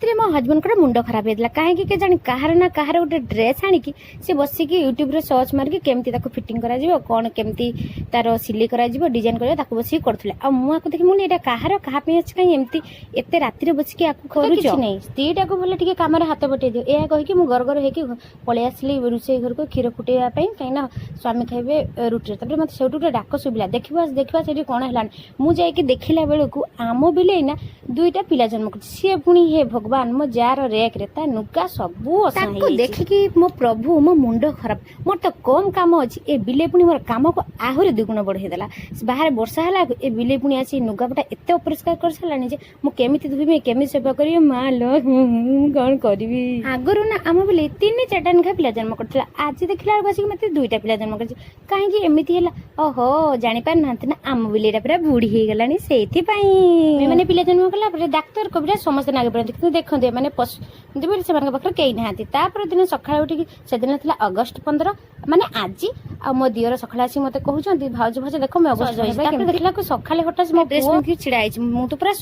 राति मो हजबैंड को मुंड खराब होता कहीं के जानी कहार ना कहार गोटे ड्रेस आनिकी सी बसिकी यूट्यूब रे सर्च मारिकी केमती ताको फिटिंग करा जिवो कोन केमती तार सिलाई करा जिवो डिजाइन करा ताको बसी करथले आ मु आको देखि मुनी एटा कहार कहा पे अछि कहीं एमती एते राति रे बसिकी आको करू छ नै स्त्रीटा को बोले टिके काम रे हाथ बटे दियो एया कहि कि मु गरगर हे कि पळे आसली रुसे घर को खीर फुटेया पई कहीं ना स्वामी खाइबे रुटी तबे मते सेउटु डाक सुबिला देखिबा सेठी कोन हलान मु जाई कि देखिला बेल को आमो बिले ना दुईटा पिला जन्म कर सी पुणी हे भगवान मो जार रेक रे ता नुका सबू असाही ताको देखि कि मो प्रभु मो मुंड खराब मोर तो कम काम अछि ए बिले पुणी मोर काम को आहुरे दुगुण बढ़े देला बाहर वर्षा हला ए बिले पुणी आसी नुगापटा एते अपरिष्कार कर सलानी जे मु केमिति धुबी केमिति सेवा करी मालो कोन करबी आगरु ना आम बिले तीन चारटा नखा पिला जन्म करथला आज देखिला बसी मते दुईटा पिला जन्म करछि काहे कि एमिति हला ओहो जानि पार नांत ना आम बिलेटा पूरा बूढ़ी हे गलानी सेथि पई माने पिला जन्म कला पर डाक्टर कबिरा समस्त नागे परंतु किंतु देखंदे माने देबे से मानक पाखर केई नाहांती तापर दिन सखाळ उठी से दिन थला अगस्त 15 माने आजी आ मो दियर सखाळ आसी मते कहउचंती भाउज भाउज देखो मैं अगस्त तापर देखला को सखाळे हटास मो ड्रेस में छिड़ाई मु तो पूरा